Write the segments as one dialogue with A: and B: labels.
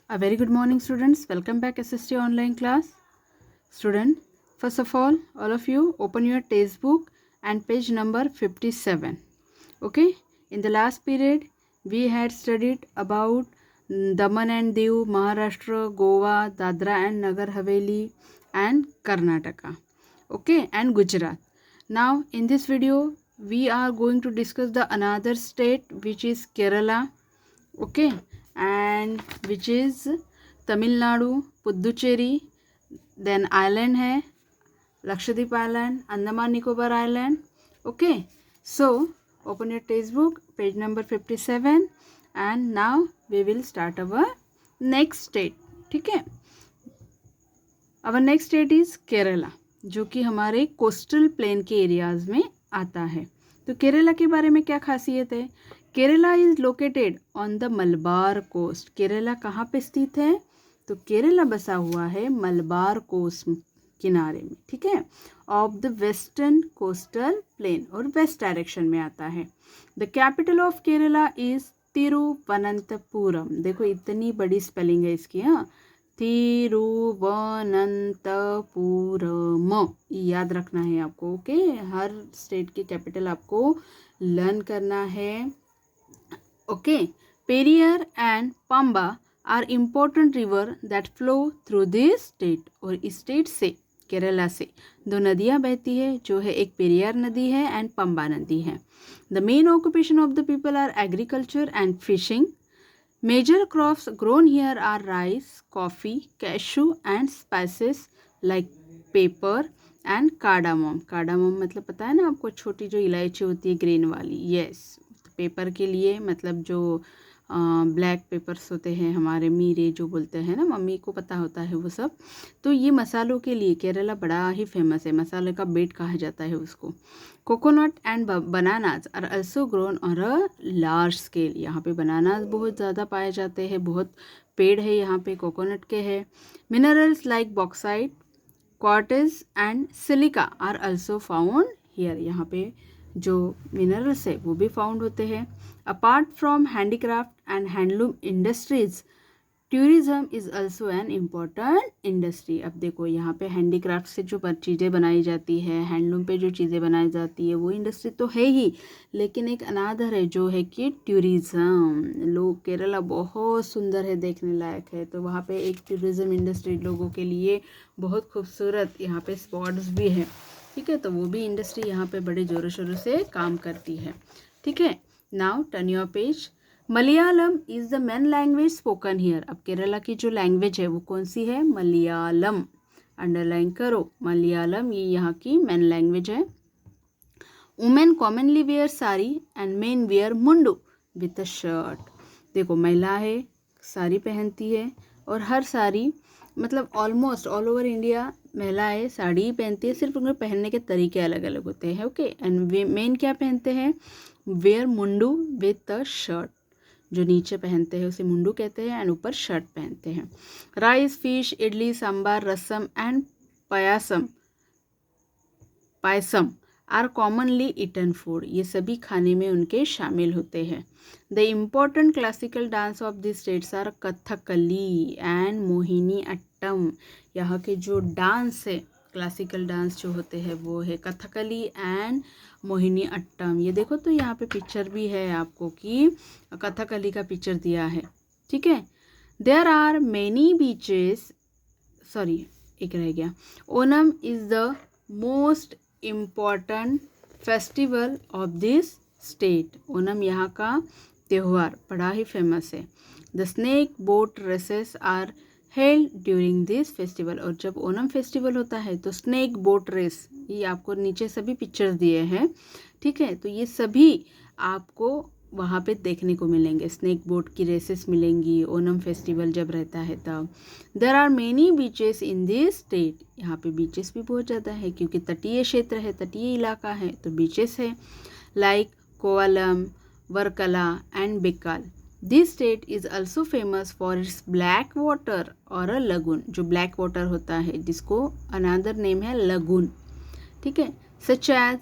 A: A very good morning, students. Welcome back SST online class. Student, first of all of you open your textbook and page number 57. Okay, in the last period we had studied about Daman and Diu, Maharashtra, Goa, Dadra and Nagar Haveli and Karnataka. Okay, and Gujarat. Now in this video we are going to discuss the another state which is Kerala. Okay, and which is Tamil Nadu, Puducherry, then island है Lakshadweep Island, Andaman Nicobar Island. Okay, so open your textbook, page number 57, and now we will start our next state. ठीक है, our next state is Kerala, जो कि हमारे coastal plain के areas में आता है. तो केरला के बारे में क्या खासियत है? Kerala is located on the Malabar coast. Kerala कहाँ पे स्थित है? तो केरला बसा हुआ है मलबार कोस्ट किनारे में. ठीक है, of the western coastal plain और वेस्ट डायरेक्शन में आता है. The capital of Kerala is Thiruvananthapuram. देखो इतनी बड़ी स्पेलिंग है इसकी. हाँ, तिरुवनंतपुरम याद रखना है आपको. ओके, हर स्टेट की कैपिटल आपको लर्न करना है. Okay, Periyar and Pamba are important river that flow through this state. और इस स्टेट से, केरला से, दो नदियाँ बहती है, जो है एक पेरियार नदी है एंड पंबा नदी है. The main occupation of the people are agriculture and fishing. Major crops grown here are rice, coffee, cashew and spices like pepper and cardamom. Cardamom मतलब पता है ना आपको, छोटी जो इलायची होती है ग्रीन वाली. यस, पेपर के लिए मतलब जो ब्लैक पेपर्स होते हैं हमारे, मीरे जो बोलते हैं ना, मम्मी को पता होता है वो सब. तो ये मसालों के लिए केरला बड़ा ही फेमस है. मसाले का बेट कहा जाता है उसको. Coconut and bananas are also grown on a large scale. यहाँ पे बनानाज बहुत ज़्यादा पाए जाते हैं. बहुत पेड़ है यहाँ पे कोकोनट के है. Minerals like bauxite, quartz and silica are also found here. यहाँ पे जो मिनरल्स है वो भी फाउंड होते हैं. Apart from handicraft and handloom industries, tourism is also N important industry. अब देखो यहाँ पे हैंडीक्राफ्ट से जो चीज़ें बनाई जाती है, हैंडलूम पे जो चीज़ें बनाई जाती है, वो इंडस्ट्री तो है ही, लेकिन एक अनादर है जो है कि टूरिज़्म. लोग, केरला बहुत सुंदर है, देखने लायक है, तो वहाँ पे एक टूरिज़्म इंडस्ट्री लोगों के लिए बहुत खूबसूरत यहाँ पे स्पॉट्स भी है. ठीक है, तो वो भी इंडस्ट्री यहाँ पे बड़े ज़ोरों शोरों से काम करती है. ठीक है, now turn your page. Malayalam is the main language spoken here. अब केरला की जो लैंग्वेज है वो कौन सी है? मलयालम. अंडरलाइन करो, मलयालम ये यहाँ की मेन लैंग्वेज है. Women commonly wear sari and men wear mundu with a shirt. देखो महिला है, साड़ी पहनती है, और हर साड़ी मतलब ऑलमोस्ट ऑल ओवर इंडिया महिलाएं साड़ी ही पहनती है, सिर्फ उनके पहनने के तरीके अलग अलग होते हैं. ओके, एंड मेन क्या पहनते हैं? Wear mundu with a shirt. जो नीचे पहनते हैं उसे मुंडू कहते हैं, एंड ऊपर शर्ट पहनते हैं. Rice, fish, idli, sambar, rasam and payasam are commonly eaten food. ये सभी खाने में उनके शामिल होते हैं. The important classical dance of this states are Kathakali and Mohini Attam. यहाँ के जो डांस है, क्लासिकल डांस जो होते हैं वो है कथकली एंड मोहिनी अट्टम. ये देखो, तो यहाँ पे पिक्चर भी है आपको कि कथकली का पिक्चर दिया है. ठीक है, there are many beaches. Sorry, एक रह गया. Onam is the most important festival of this state. Onam यहाँ का त्यौहार बड़ा ही फेमस है. The snake boat races are held during this festival. और जब ओनम फेस्टिवल होता है तो स्नेक बोट रेस, ये आपको नीचे सभी पिक्चर्स दिए हैं. ठीक है, तो ये सभी आपको वहाँ पे देखने को मिलेंगे. स्नेक बोट की रेसेस मिलेंगी ओनम फेस्टिवल जब रहता है तब. There are many beaches in this state. यहाँ पे बीचेस भी बहुत ज़्यादा है क्योंकि तटीय क्षेत्र है, तटीय इलाका है, तो बीचेस है. Like Kovalam, Varkala and Baikal. This state is also famous for its black water और अ लगून. जो ब्लैक वाटर होता है जिसको अनदर नेम है लगून. ठीक है, सच एज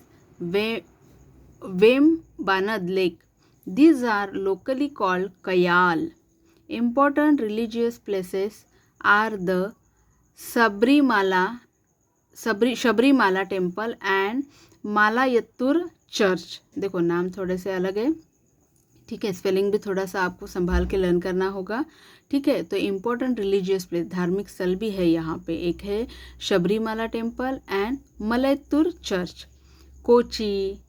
A: वेम बानद lake. These are locally called Kayal. Important religious places are the Sabrimala temple and Malayattoor church. देखो नाम थोड़े से अलग है, ठीक है, स्पेलिंग भी थोड़ा सा आपको संभाल के लर्न करना होगा, ठीक है। तो इम्पोर्टेंट रिलीजियस प्लेस, धार्मिक स्थल भी है यहाँ पे, एक है Sabarimala temple and Malayattoor church. Kochi,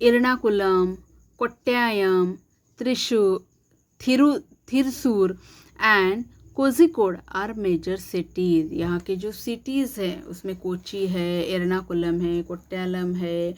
A: Ernakulam, Kottayam, Thrissur and Kozhikode are major cities. यहाँ के जो सिटीज़ हैं उसमें कोची है, एर्नाकुलम है, कोट्टायम है,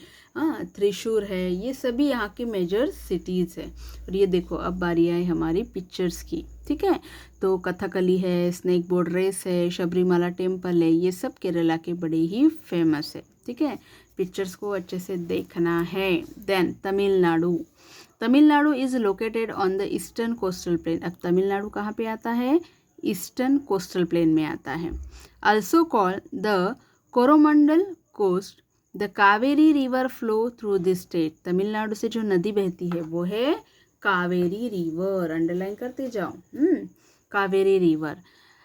A: त्रिशूर है, ये सभी यहाँ की मेजर सिटीज़ है। और ये देखो अब बारी आई हमारी पिक्चर्स की, ठीक है। तो कथकली है, स्नेक बोर्ड रेस है, शबरीमाला टेम्पल है, ये सब केरला के बड़े ही फेमस है, ठीक है। पिक्चर्स को अच्छे से देखना है। Then Tamil Nadu. Tamil Nadu is located on the eastern coastal plain. अब तमिलनाडु कहाँ पे आता है? ईस्टर्न कोस्टल प्लेन में आता है। Also called the Coromandel coast. The Kaveri river flow through this state. Tamil Nadu से जो नदी बहती है वो है कावेरी रिवर, अंडरलाइन करते जाओ, Kaveri river,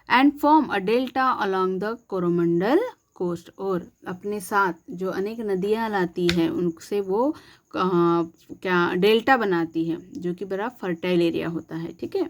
A: and form a delta along the Coromandel coast. और अपने साथ जो अनेक नदियाँ लाती हैं उनसे वो क्या डेल्टा बनाती है, जो कि बड़ा फर्टाइल एरिया होता है, ठीक है।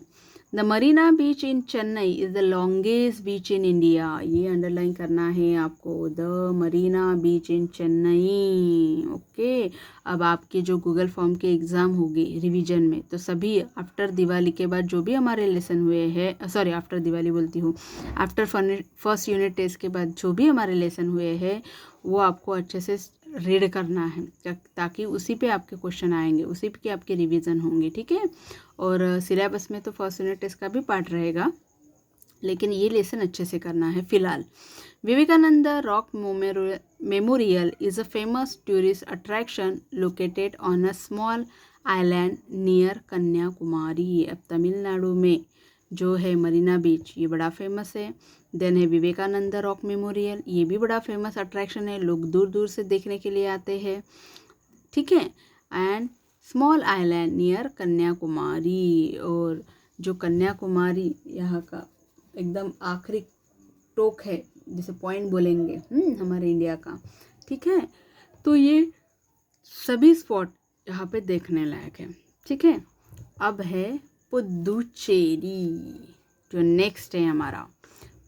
A: The Marina beach in Chennai is the longest beach in India. ये अंडरलाइन करना है आपको, the Marina beach in Chennai, okay. अब आपके जो गूगल फॉर्म के एग्ज़ाम होगी रिवीजन में, तो सभी आफ्टर दिवाली के बाद जो भी हमारे लेसन हुए हैं, सॉरी आफ्टर दिवाली बोलती हूँ, आफ्टर फर्स्ट यूनिट टेस्ट के बाद जो भी हमारे लेसन हुए हैं वो आपको अच्छे से रीड करना है, ताकि उसी पे आपके क्वेश्चन आएंगे, उसी पे आपके रिवीजन होंगे, ठीक है। और सिलेबस में तो फर्स्ट यूनिट टेस्ट का भी पार्ट रहेगा, लेकिन ये लेसन अच्छे से करना है फिलहाल। Vivekananda rock memorial is a famous tourist attraction located on a small island near Kanyakumari. अब तमिलनाडु में जो है मरीना बीच, ये बड़ा फेमस है। देन है विवेकानंद रॉक मेमोरियल, ये भी बड़ा फेमस अट्रैक्शन है, लोग दूर दूर से देखने के लिए आते हैं, ठीक है। And small island near Kanyakumari, और जो कन्याकुमारी यहाँ का एकदम आखिरी टोक है, जैसे पॉइंट बोलेंगे हमारे इंडिया का, ठीक है। तो ये सभी स्पॉट यहाँ पे देखने लायक है, ठीक है। अब है पुदुचेरी, जो नेक्स्ट है हमारा।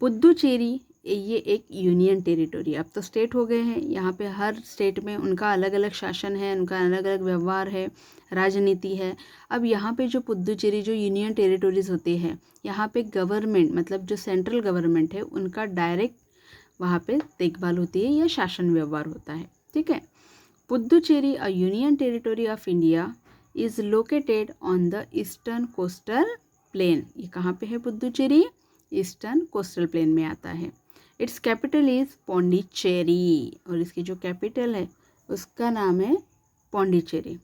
A: पुदुचेरी ये एक यूनियन टेरिटोरी, अब तो स्टेट हो गए हैं, यहाँ पे हर स्टेट में उनका अलग अलग शासन है, उनका अलग अलग व्यवहार है, राजनीति है। अब यहाँ पे जो पुदुचेरी जो यूनियन टेरिटोरीज होते हैं, यहाँ पे गवर्नमेंट मतलब जो सेंट्रल गवर्नमेंट है उनका डायरेक्ट वहाँ पे देखभाल होती है या शासन व्यवहार होता है, ठीक है। Puducherry a union territory of India is located on the eastern coastal plane. ये कहाँ पे है पुदुचेरी? ईस्टर्न कोस्टल प्लेन में आता है। इट्स कैपिटल इज़ पौंडीचेरी, और इसकी जो कैपिटल है उसका नाम है Pondicherry.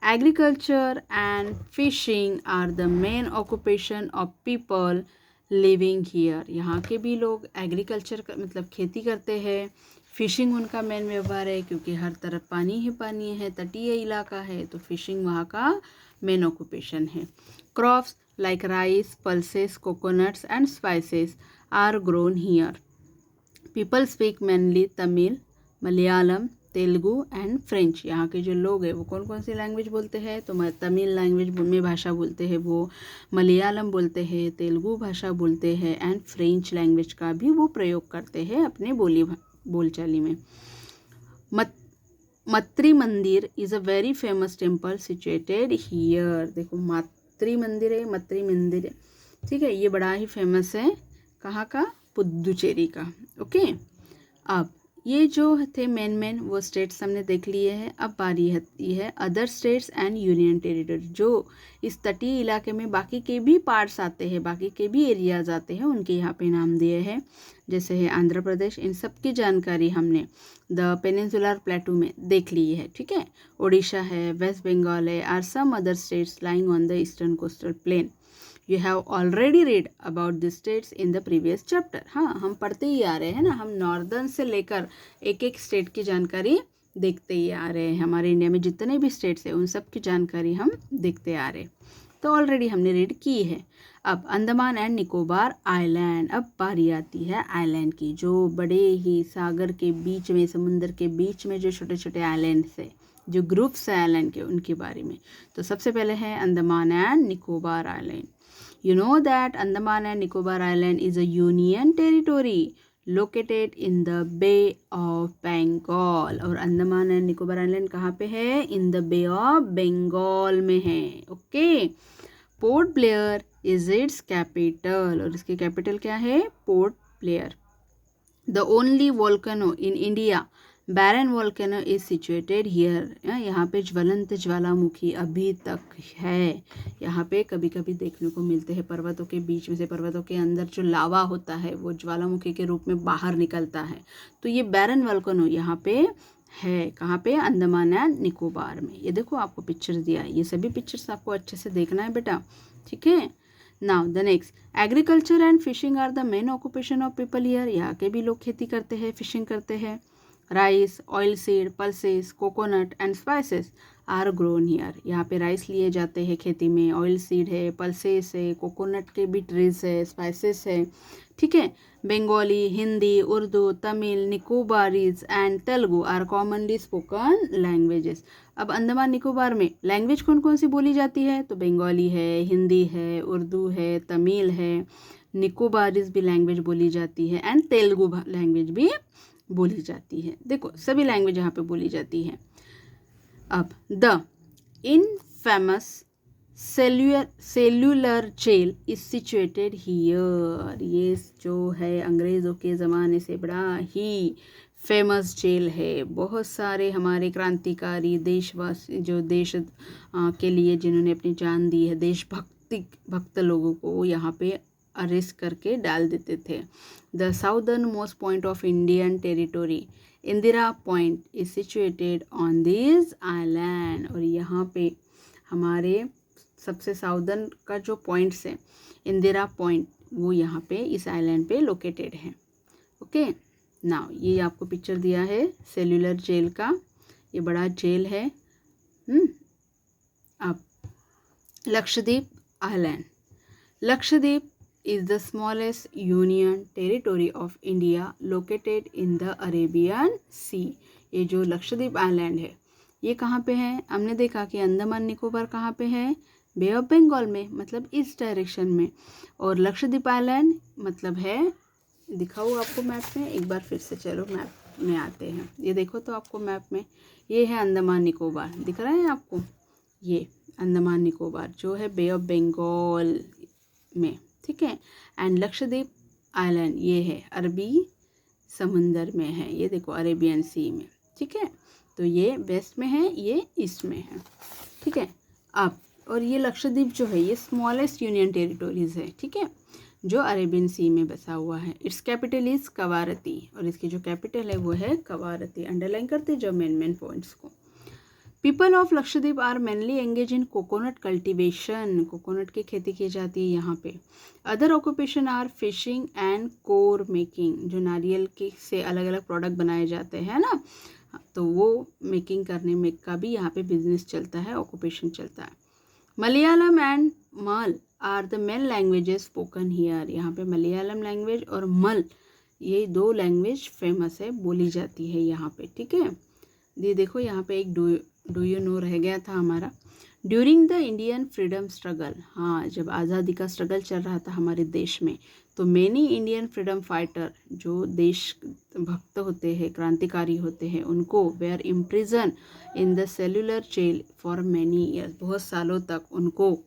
A: Agriculture and fishing are the main occupation of people living here. यहाँ के भी लोग एग्रीकल्चर मतलब खेती करते हैं, फिशिंग उनका मेन व्यवहार है, क्योंकि हर तरफ पानी ही पानी है, तटीय इलाका है, तो फिशिंग वहाँ का मेन ऑक्यूपेशन है। Crops like rice, pulses, coconuts and spices are grown here. People speak mainly Tamil, Malayalam, Telugu and French. यहाँ के जो लोग हैं वो कौन कौन सी लैंग्वेज बोलते हैं? तो तमिल लैंग्वेज में भाषा बोलते हैं वो, मलयालम बोलते हैं, तेलुगु भाषा बोलते हैं, एंड फ्रेंच लैंग्वेज का भी वो प्रयोग करते हैं अपने बोलचाली में। मत्री मंदिर is a very famous temple situated here. देखो मत्री मंदिर है, मत्री मंदिर है, ठीक है, ये बड़ा ही फेमस है, कहाँ का? पुदुचेरी का, ओके। अब ये जो थे मेन वो स्टेट्स हमने देख लिए हैं। अब बारी है other states and union territory, जो इस तटीय इलाके में बाकी के भी पार्ट्स आते हैं, बाकी के भी एरियाज आते हैं, उनके यहाँ पे नाम दिए हैं। जैसे है आंध्र प्रदेश, इन सब की जानकारी हमने द पेनिनसुलर प्लेटू में देख ली है, ठीक है। ओडिशा है, वेस्ट बंगाल है, are some other states lying on the eastern coastal plain. You have already read about the states in the previous chapter. हाँ, हम पढ़ते ही आ रहे हैं ना, हम नॉर्दर्न से लेकर एक एक स्टेट की जानकारी देखते ही आ रहे हैं। हमारे इंडिया में जितने भी स्टेट्स हैं उन सब की जानकारी हम देखते आ रहे हैं, तो ऑलरेडी हमने रीड की है। अब अंडमान एंड निकोबार आइलैंड, अब बारी आती है आइलैंड की, जो बड़े ही सागर के बीच में, समुद्र के बीच में जो छोटे छोटे आइलैंड्स है, जो ग्रुप्स है आइलैंड के, उनके बारे में। तो सबसे पहले है Andaman and Nicobar island. You know that Andaman and Nicobar Island is a union territory located in the Bay of Bengal। और अंडमान एंड निकोबार आइलैंड कहाँ पे है? In the Bay of Bengal में है। Okay. Port Blair is its capital, और इसकी capital क्या है? Port Blair. The only volcano in India, Barren volcano is situated here. यहाँ पे ज्वलंत ज्वालामुखी अभी तक है। यहाँ पे कभी कभी देखने को मिलते हैं, पर्वतों के बीच में से, पर्वतों के अंदर जो लावा होता है वो ज्वालामुखी के रूप में बाहर निकलता है। तो ये बैरन वोल्केनो यहाँ पे है। कहाँ पे? अंडमान एंड निकोबार में। ये देखो आपको पिक्चर्स दिया है, ये सभी पिक्चर्स आपको अच्छे से देखना है बेटा, ठीक है। Now the next, agriculture and fishing are the main occupation of people here. यहाँ के भी लोग खेती करते हैं, फिशिंग करते हैं। Rice, oil seed, pulses, coconut and spices are grown here. यहाँ पे राइस लिए जाते हैं खेती में, ऑयल सीड है, पल्सेस है, कोकोनट के भी ट्रीज है, स्पाइसेस है, ठीक है। Bengali, Hindi, Urdu, Tamil, Nicobarese and Telugu are commonly spoken languages. अब अंडमान निकोबार में लैंग्वेज कौन कौन सी बोली जाती है? तो बंगाली है, हिंदी है, उर्दू है, तमिल है, निकोबारीज भी लैंग्वेज बोली जाती है, एंड तेलुगु लैंग्वेज भी बोली जाती है। देखो सभी लैंग्वेज यहाँ पे बोली जाती है। अब the infamous cellular jail is situated here. ये जो है अंग्रेज़ों के ज़माने से बड़ा ही फेमस जेल है। बहुत सारे हमारे क्रांतिकारी देशवासी, जो देश के लिए जिन्होंने अपनी जान दी है, भक्त लोगों को यहाँ पे अरेस्ट करके डाल देते थे। The southern most point of Indian territory, Indira point, is situated on this island. और यहाँ पे हमारे सबसे साउदर्न का जो पॉइंट्स है, इंदिरा पॉइंट, वो यहाँ पे इस आइलैंड पे लोकेटेड है। ओके। नाउ ये आपको पिक्चर दिया है सेल्यूलर जेल का, ये बड़ा जेल है। अब Lakshadweep island. Lakshadweep is the smallest union territory of India located in the Arabian Sea। ये जो लक्षद्वीप आइलैंड है ये कहाँ पे है? हमने देखा कि अंडमान निकोबार कहाँ पे है? बे ऑफ बंगाल में, मतलब इस डायरेक्शन में। और लक्षद्वीप आइलैंड मतलब है, दिखाओ आपको मैप में एक बार फिर से, चलो मैप में आते हैं। ये देखो तो आपको मैप में, ये है अंडमान निकोबार, दिख रहा है आपको? ये अंडमान निकोबार जो है बे ऑफ बंगाल में, ठीक है। एंड लक्षद्वीप आइलैंड ये है अरबी समुंदर में है, ये देखो अरेबियन सी में, ठीक है। तो ये वेस्ट में है, ये ईस्ट में है, ठीक है। अब और ये लक्षद्वीप जो है ये स्मॉलेस्ट यूनियन टेरिटोरीज है, ठीक है, जो अरेबियन सी में बसा हुआ है। इट्स कैपिटल इज कवारती, और इसकी जो कैपिटल है वो है कवारती। अंडरलाइन करते जो मेन पॉइंट्स को। People of Lakshadweep are mainly engage in coconut cultivation, coconut की खेती की जाती है यहाँ पे। Other occupation are fishing and coir making, जो नारियल के से अलग अलग प्रोडक्ट बनाए जाते हैं ना, तो वो मेकिंग करने में का भी यहाँ पे बिजनेस चलता है, ऑक्यूपेशन चलता है। Malayalam and Mahl are the main languages spoken here. यहाँ पे मलयालम लैंग्वेज और मल, ये दो लैंग्वेज फेमस है, बोली जाती है यहाँ पे, ठीक है। ये देखो यहाँ पे एक डू यू नो रह गया था हमारा। During the Indian freedom struggle, हाँ जब आज़ादी का स्ट्रगल चल रहा था हमारे देश में, तो मेनी इंडियन फ्रीडम फाइटर, जो देश भक्त होते हैं, क्रांतिकारी होते हैं, उनको were imprison in the cellular jail for many years, बहुत सालों तक उनको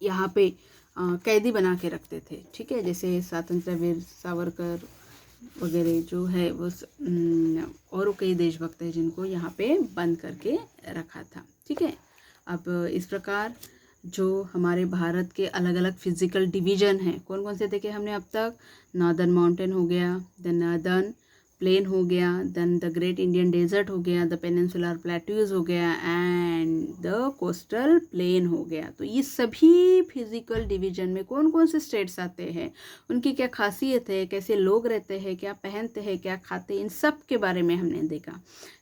A: यहाँ पे कैदी बना के रखते थे, ठीक है। जैसे स्वतंत्रता वीर सावरकर वगैरह जो है वो, और कई देशभक्त हैं जिनको यहाँ पे बंद करके रखा था, ठीक है। अब इस प्रकार जो हमारे भारत के अलग अलग फिजिकल डिवीजन हैं, कौन कौन से देखे हमने अब तक? नॉर्दर्न माउंटेन हो गया, द नॉर्दर्न प्लेन हो गया, then the great Indian desert हो गया, द पेनिनसुलर प्लेट्यूज हो गया, एंड द कोस्टल प्लेन हो गया। तो ये सभी फिजिकल डिवीजन में कौन कौन से स्टेट्स आते हैं, उनकी क्या खासियत है, कैसे लोग रहते हैं, क्या पहनते हैं, क्या खाते हैं, इन सब के बारे में हमने देखा,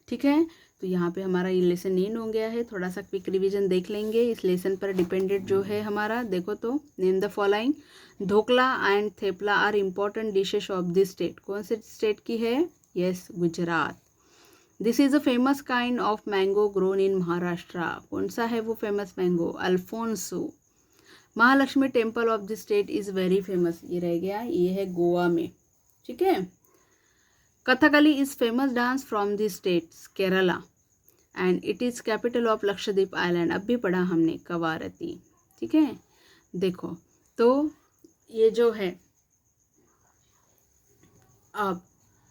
A: ठीक है। तो यहाँ पे हमारा ये लेसन एंड हो गया है। थोड़ा सा क्विक रिवीजन देख लेंगे इस लेसन पर डिपेंडेंट जो है हमारा। देखो तो name the following. Dhokla and thepla are important dishes of this state. कौन से स्टेट की है? Yes, Gujarat. This is a famous kind of mango grown in Maharashtra. कौन सा है वो famous mango? Alphonso. Mahalakshmi temple of this state is very famous. ये रह गया, ये है गोवा में। ठीक है। Kathakali is famous dance from the states Kerala and it is capital of Lakshadweep island. अब भी पढ़ा हमने, कवारती। ठीक है। देखो तो ये जो है अब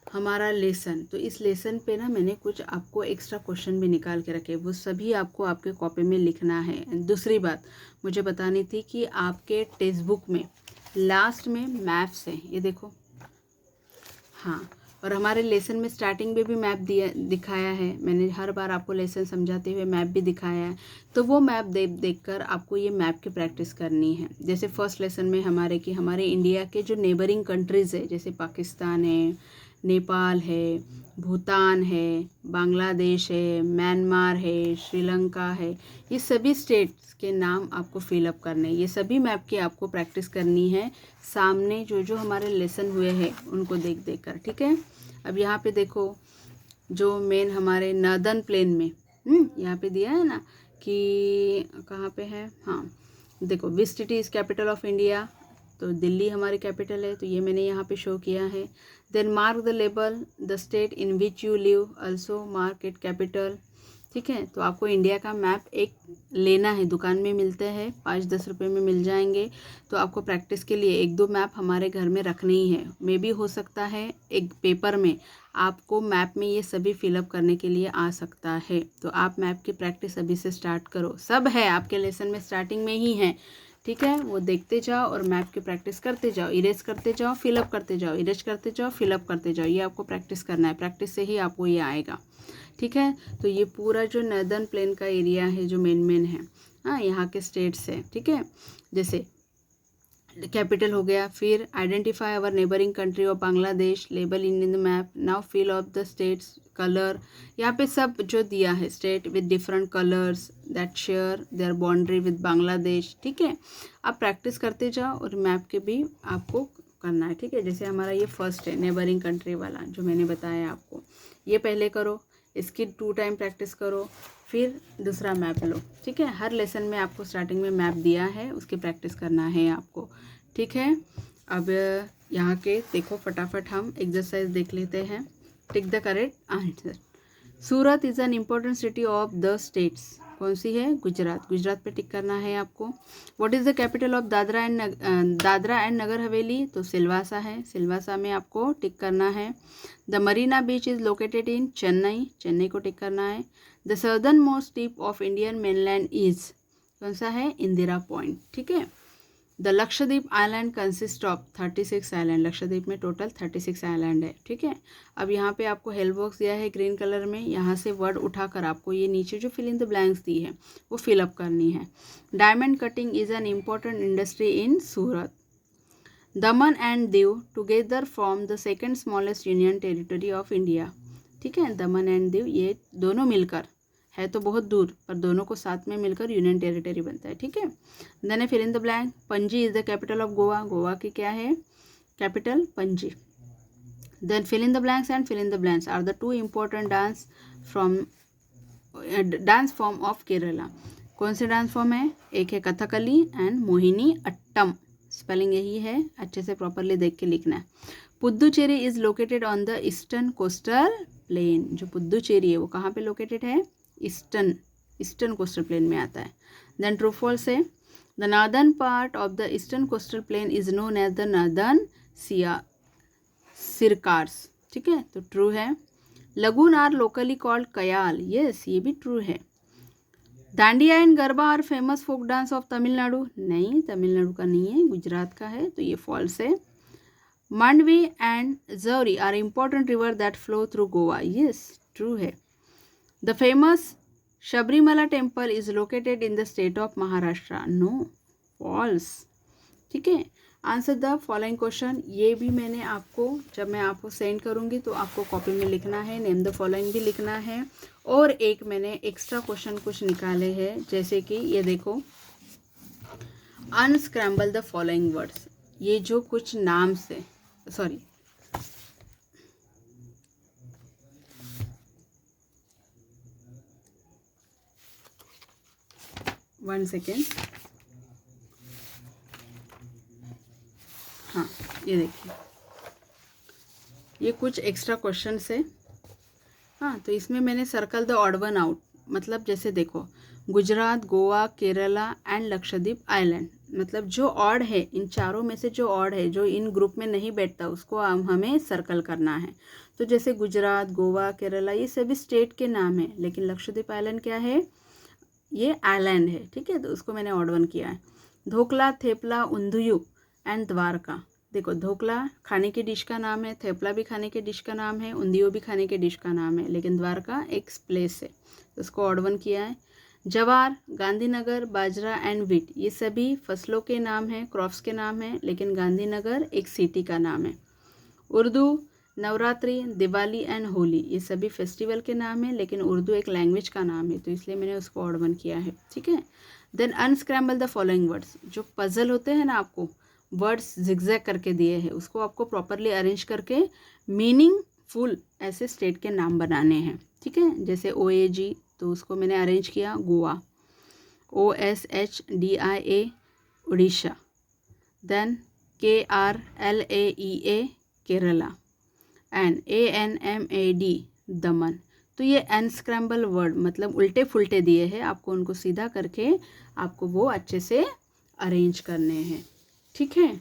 A: हमारा लेसन, तो इस लेसन पे ना मैंने कुछ आपको एक्स्ट्रा क्वेश्चन भी निकाल के रखे, वो सभी आपको आपके कॉपी में लिखना है। दूसरी बात मुझे बतानी थी कि आपके टेक्स्ट बुक में लास्ट में मैप्स है, ये देखो। हाँ, और हमारे लेसन में स्टार्टिंग में भी मैप दिखाया है। मैंने हर बार आपको लेसन समझाते हुए मैप भी दिखाया है, तो वो मैप देखकर आपको ये मैप की प्रैक्टिस करनी है। जैसे फर्स्ट लेसन में हमारे इंडिया के जो नेबरिंग कंट्रीज़ है, जैसे पाकिस्तान है, नेपाल है, भूटान है, बांग्लादेश है, म्यांमार है, श्रीलंका है, ये सभी स्टेट्स के नाम आपको फिलअप करने हैं। ये सभी मैप की आपको प्रैक्टिस करनी है सामने जो जो हमारे लेसन हुए हैं उनको देख कर। ठीक है। अब यहाँ पे देखो, जो मेन हमारे नॉर्दर्न प्लेन में यहाँ पे दिया है ना कि कहाँ पे है। हाँ देखो, which city is capital of India, तो दिल्ली हमारी कैपिटल है, तो ये मैंने यहाँ पे शो किया है। Then mark the label the state in which you live, also mark it capital. ठीक है। तो आपको इंडिया का मैप एक लेना है, दुकान में मिलते हैं, 5-10 रुपये में मिल जाएंगे। तो आपको प्रैक्टिस के लिए 1-2 मैप हमारे घर में रखने ही है। मे भी हो सकता है एक पेपर में आपको मैप में ये सभी फिलअप करने के लिए आ सकता है। तो आप मैप की प्रैक्टिस अभी से स्टार्ट करो, सब है आपके लेसन में स्टार्टिंग में ही है। ठीक है, वो देखते जाओ और मैप की प्रैक्टिस करते जाओ, इरेज करते जाओ, फिलअप करते जाओ, इरेज करते जाओ, फिलअप करते जाओ। ये आपको प्रैक्टिस करना है, प्रैक्टिस से ही आपको ये आएगा। ठीक है। तो ये पूरा जो नॉर्दर्न प्लेन का एरिया है जो मेन है, हाँ, यहाँ के स्टेट्स है। ठीक है। जैसे कैपिटल हो गया, फिर identify our neighbouring country of Bangladesh, label in the map, now fill of the states colour. यहाँ पे सब जो दिया है, state with different colours that share their boundary with Bangladesh. ठीक है। आप प्रैक्टिस करते जाओ और मैप के भी आपको करना है। ठीक है। जैसे हमारा ये फर्स्ट है नेबरिंग कंट्री वाला जो मैंने बताया आपको, ये पहले करो, इसकी 2 टाइम प्रैक्टिस करो, फिर दूसरा मैप लो। ठीक है। हर लेसन में आपको स्टार्टिंग में मैप दिया है, उसकी प्रैक्टिस करना है आपको। ठीक है। अब यहाँ के देखो, फटाफट हम एक्सरसाइज देख लेते हैं। Tick the correct answer. Surat is an important city of the states. कौन सी है? गुजरात। गुजरात पे टिक करना है आपको। What is the capital of Dadra and Nagar Haveli? तो सिलवासा है, सिलवासा में आपको टिक करना है। The Marina beach is located in Chennai, Chennai को टिक करना है। The southern most tip of Indian mainland is, कौन सा है? इंदिरा पॉइंट। ठीक है। The Lakshadweep island consist of 36 island. Lakshadweep में टोटल 36 आइलैंड है। ठीक है। अब यहाँ पे आपको हेल्प बॉक्स दिया है ग्रीन कलर में, यहाँ से वर्ड उठाकर आपको ये नीचे जो फिल इन द ब्लैंक्स दी है वो फिलअप करनी है। Diamond cutting is an important industry in Surat. Daman and Diu together form the second smallest union territory of India. ठीक है। दमन एंड दीव ये दोनों मिलकर, है तो बहुत दूर पर दोनों को साथ में मिलकर यूनियन टेरिटरी बनता है। ठीक है। Then fill in the blank. Panaji is the capital of Goa. Goa की क्या है capital? Panaji. Then fill in the blanks and fill in the blanks are the 2 important dance form of Kerala. कौन से डांस फॉर्म है? एक है कथकली एंड मोहिनी अट्टम। स्पेलिंग यही है, अच्छे से प्रॉपरली देख के लिखना है। Puducherry is located on the eastern coastal plain. जो पुदुचेरी है वो कहाँ पे लोकेटेड है? ईस्टर्न कोस्टल प्लेन में आता है। देन ट्रू फॉल्स है। The northern part of the eastern coastal plain is known as the northern Circars. ठीक है। तो ट्रू है। Lagoon are locally called kayal. Yes, ये भी ट्रू है। Dandiya and Garba are famous folk dance of Tamil Nadu. नहीं, तमिलनाडु का नहीं है, गुजरात का है, तो ये फॉल्स है। Mandovi and Zuari are important river that flow through Goa. Yes, true है। The famous Sabarimala temple is located in the state of Maharashtra. No, false. ठीक है। आंसर द फॉलोइंग क्वेश्चन, ये भी मैंने आपको जब मैं आपको सेंड करूँगी तो आपको कॉपी में लिखना है, नेम द फॉलोइंग भी लिखना है। और एक मैंने एक्स्ट्रा क्वेश्चन कुछ निकाले हैं, जैसे कि ये देखो, अनस्क्रैम्बल द फॉलोइंग वर्ड्स। ये जो कुछ नाम से, सॉरी, वन सेकेंड, हाँ ये देखिए, ये कुछ एक्स्ट्रा क्वेश्चंस है। हाँ, तो इसमें मैंने circle the odd one out, मतलब जैसे देखो, गुजरात, गोवा, केरला एंड लक्षद्वीप आइलैंड, मतलब जो ऑड है, इन चारों में से जो ऑड है, जो इन ग्रुप में नहीं बैठता, उसको हमें सर्कल करना है। तो जैसे गुजरात, गोवा, केरला, ये सभी स्टेट के नाम है, लेकिन लक्षद्वीप आइलैंड क्या है, ये आइलैंड है, ठीक है, तो उसको मैंने ऑड वन किया है। ढोकला, थेपला, उंधियू एंड द्वारका, देखो ढोकला खाने की डिश का नाम है, थेपला भी खाने के डिश का नाम है, उंधियू भी खाने के डिश का नाम है, लेकिन द्वारका एक प्लेस है, तो उसको ऑड वन किया है। जवार, गांधीनगर, बाजरा एंड व्हीट, ये सभी फसलों के नाम हैं, क्रॉप्स के नाम हैं, लेकिन गांधीनगर एक सिटी का नाम है। उर्दू, नवरात्रि, दिवाली एंड होली, ये सभी फेस्टिवल के नाम है, लेकिन उर्दू एक लैंग्वेज का नाम है, तो इसलिए मैंने उसको ऑड वन किया है, ठीक है। Then unscramble the following words, जो पजल होते हैं ना, आपको वर्ड्स जिगजैग करके दिए हैं, उसको आपको प्रॉपरली अरेंज करके मीनिंगफुल ऐसे स्टेट के नाम बनाने हैं, ठीक है। जैसे OAG, तो उसको मैंने अरेंज किया Goa, OSHDIA Orissa, then KRLAEA Kerala and ANMAD Daman. तो ये अनस्क्रैम्बल वर्ड मतलब उल्टे फुल्टे दिए हैं, आपको उनको सीधा करके आपको वो अच्छे से अरेंज करने हैं, ठीक है।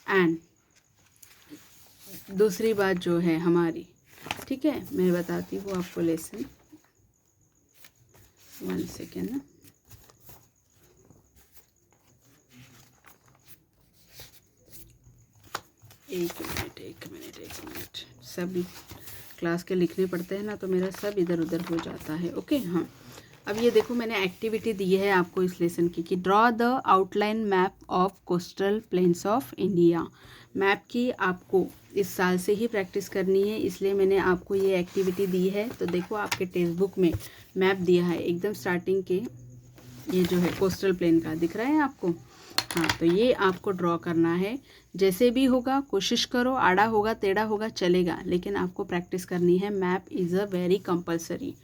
A: एंड दूसरी बात जो है हमारी, ठीक है, मैं बताती हूँ आपको लेसन, वन सेकेंड ना, एक मिनट, सब क्लास के लिखने पड़ते हैं ना, तो मेरा सब इधर उधर हो जाता है, ओके। हाँ, अब ये देखो, मैंने एक्टिविटी दी है आपको इस लेसन की कि draw the outline map of coastal planes of India. Map की आपको इस साल से ही प्रैक्टिस करनी है, इसलिए मैंने आपको ये एक्टिविटी दी है। तो देखो, आपके टेक्स्ट बुक में मैप दिया है, एकदम स्टार्टिंग के ये जो है कोस्टल प्लेन का दिख रहा है आपको। हाँ, तो ये आपको ड्रॉ करना है, जैसे भी होगा कोशिश करो, आड़ा होगा टेढ़ा होगा चलेगा, लेकिन आपको प्रैक्टिस करनी है। Map is a very compulsory.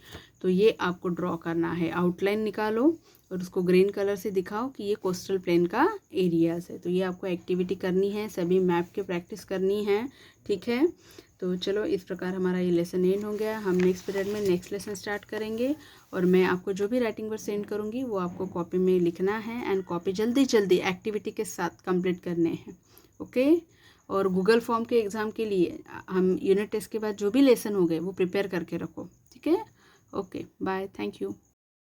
A: तो ये आपको ड्रॉ करना है, आउटलाइन निकालो और उसको ग्रीन कलर से दिखाओ कि ये कोस्टल प्लेन का एरियाज है। तो ये आपको एक्टिविटी करनी है, सभी मैप की प्रैक्टिस करनी है, ठीक है। तो चलो, इस प्रकार हमारा ये लेसन एंड हो गया। हम नेक्स्ट पीरियड में नेक्स्ट लेसन स्टार्ट करेंगे, और मैं आपको जो भी राइटिंग वर्ड सेंड करूँगी वो आपको कॉपी में लिखना है, एंड कॉपी जल्दी जल्दी एक्टिविटी के साथ कंप्लीट करने हैं, ओके। और गूगल फॉर्म के एग्ज़ाम के लिए हम यूनिट टेस्ट के बाद जो भी लेसन हो गए वो प्रिपेयर करके रखो, ठीक है। Okay, bye, thank you.